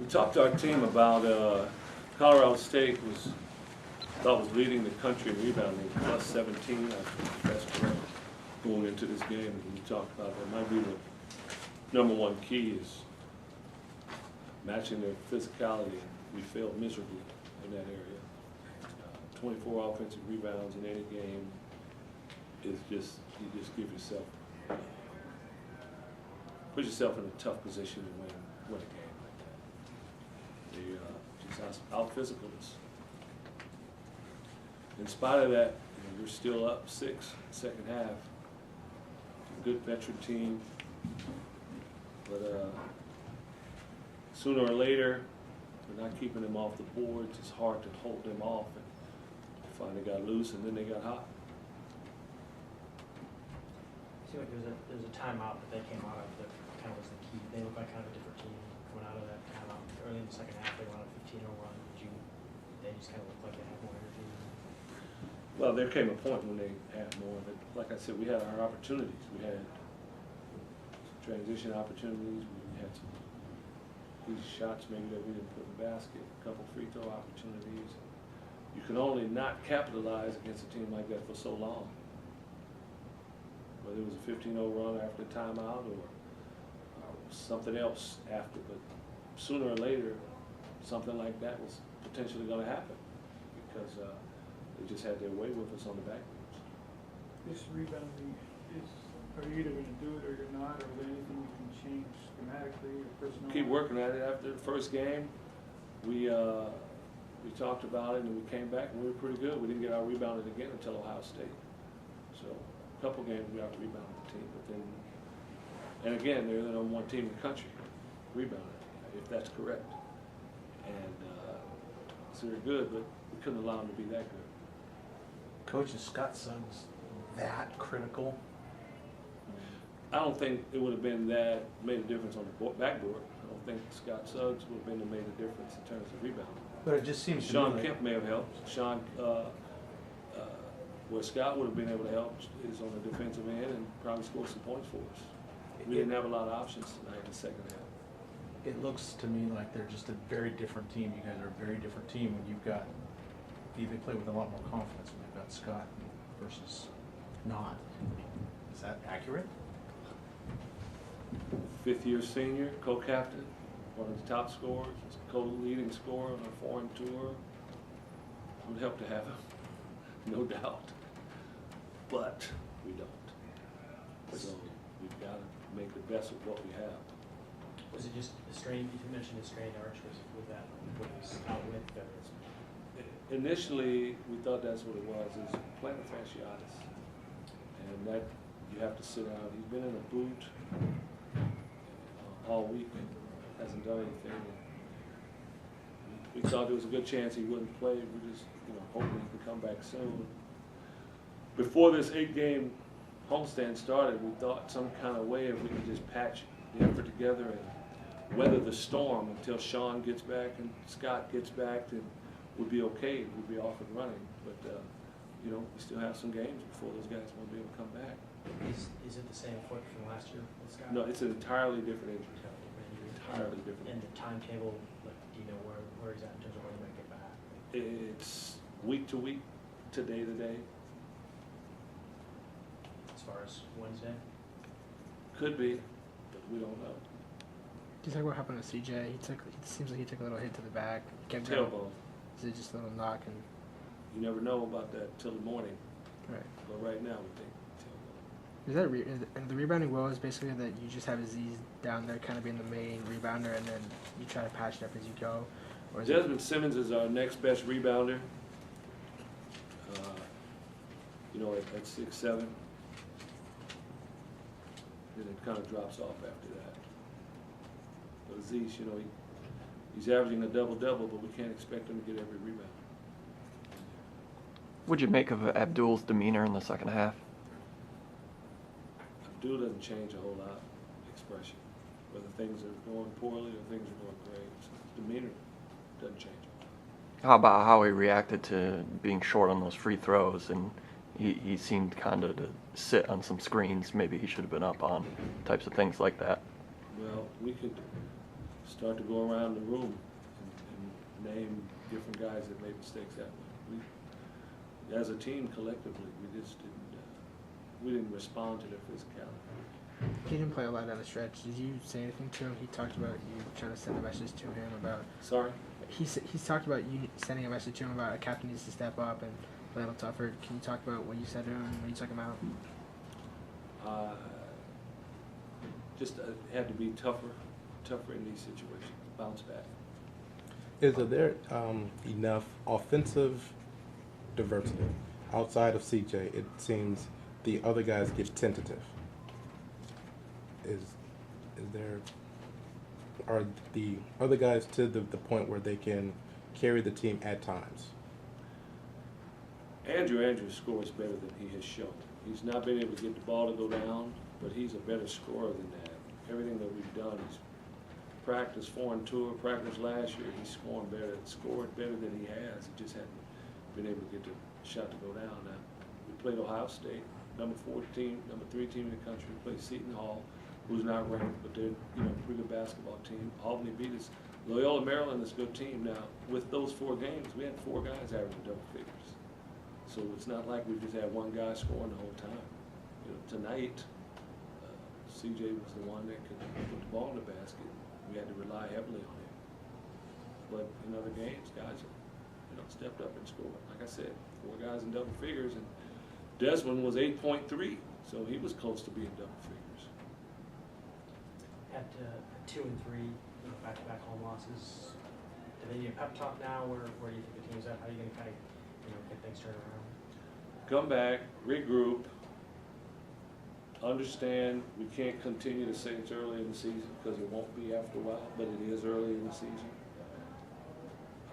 We talked to our team about Colorado State was leading the country in rebounding, plus 17. I think that's correct. Going into this game, and we talked about that might be the number one key is matching their physicality. We failed miserably in that area. 24 offensive rebounds in any game is just, you just give yourself, put yourself in a tough position to win a game like that. They just out-physical us. In spite of that, we're still up 6 second half. Good veteran team, but sooner or later, we're not keeping them off the boards. It's hard to hold them off, and finally got loose, and then they got hot. It seemed like there was a timeout that they came out of that kind of was the key. They looked like kind of a different team coming out of that timeout. Early in the second half, they went on a 15-0 run. They just kind of looked like they had more energy. Well, there came a point when they had more of it. Like I said, we had our opportunities. We had transition opportunities. We had some easy shots maybe that we didn't put in the basket, a couple free throw opportunities. You can only not capitalize against a team like that for so long. Whether it was a 15-0 run after timeout or something else after, but sooner or later, something like that was potentially going to happen because they just had their way with us on the back. This rebounding are you either going to do it or you're not, or is there anything you can change schematically or personnel? Keep working at it. After the first game, we talked about it and we came back and we were pretty good. We didn't get out rebounded again until Ohio State. So a couple games we out rebounded the team, but then, and again, they're the number one team in the country rebounded, if that's correct. And so they're good, but we couldn't allow them to be that good. Coach, is Scott Suggs that critical? I don't think it would have been that made a difference on the backboard. I don't think Scott Suggs would have been that made a difference in terms of rebounding. But it just seems Sean Kemp may have helped. Where Scott would have been able to help is on the defensive end and probably score some points for us. We didn't have a lot of options tonight in the second half. It looks to me like they're just a very different team. You guys are a very different team when you've got, they play with a lot more confidence when they've got Scott versus not. Is that accurate? Fifth-year senior, co-captain, one of the top scorers, co-leading scorer on a foreign tour. It would help to have him, no doubt. But we don't. So we've got to make the best of what we have. Was it just a strain? You mentioned a strained arch. Was that what it was out with? Initially, we thought that's what it was. It's plantar fasciitis, and that you have to sit out. He's been in a boot all week, hasn't done anything. We thought there was a good chance he wouldn't play. We're just, hoping he can come back soon. Before this 8-game homestand started, we thought some kind of way if we could just patch the effort together and weather the storm until Sean gets back and Scott gets back, then we'd be okay. We'd be off and running. But we still have some games before those guys won't be able to come back. Is it the same foot from last year with Scott? No, it's an entirely different injury. Entirely different. And the timetable, do you know where he's at in terms of when he might get back? It's week to week, day to day. As far as Wednesday? Could be, but we don't know. Do you think what happened to CJ? It seems like he took a little hit to the back. Tailbone. Is it just a little knock? And you never know about that till the morning. right. But right now we think tailbone. Is that and the rebounding woe is basically that you just have Aziz down there, kind of being the main rebounder, and then you try to patch it up as you go. Or is Desmond Simmons is our next best rebounder. At 6'7". Then it kind of drops off after that. But Aziz, he's averaging a double-double, but we can't expect him to get every rebound. What'd you make of Abdul's demeanor in the second half? Abdul doesn't change a whole lot, expression. Whether things are going poorly or things are going great. His demeanor doesn't change. How about how he reacted to being short on those free throws? And he seemed kind of to sit on some screens maybe he should have been up on, types of things like that. Well, we could start to go around the room and name different guys that made mistakes that way. We, as a team collectively, we just didn't respond to their physicality. He didn't play a lot down the stretch. Did you say anything to him? He talked about you trying to send a message to him about. Sorry? He's talked about you sending a message to him about a captain needs to step up and play a little tougher. Can you talk about what you said to him when you took him out? Just had to be tougher in these situations, bounce back. Is there enough offensive diversity? Outside of CJ, it seems the other guys get tentative. Are the other guys to the point where they can carry the team at times? Andrew scores better than he has shown. He's not been able to get the ball to go down, but he's a better scorer than that. Everything that we've done, he's practiced foreign tour, practiced last year, he's scored better than he has. He just hadn't been able to get the shot to go down. Now, we played Ohio State, number 3 team in the country. We played Seton Hall, who's not ranked, but they're a pretty good basketball team. Albany beat us. Loyola Maryland is a good team. Now, with those 4 games, we had 4 guys averaging double figures. So it's not like we just had one guy scoring the whole time. Tonight, CJ was the one that could put the ball in the basket. We had to rely heavily on him. But in other games, guys stepped up and scored. Like I said, 4 guys in double figures, and Desmond was 8.3, so he was close to being double figures. At 2 and 3, back-to-back home losses, do they need a pep talk now? Where do you think the team's at? How are you going to kind of get things turned around? Come back, regroup, understand we can't continue to say it's early in the season because it won't be after a while, but it is early in the season.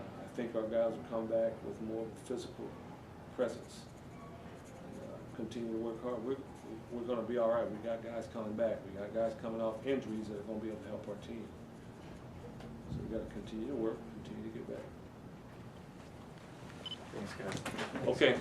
I think our guys will come back with more physical presence and continue to work hard. We're going to be all right. We got guys coming back. We got guys coming off injuries that are going to be able to help our team. So we got to continue to work, continue to get better. Thanks, guys. Okay.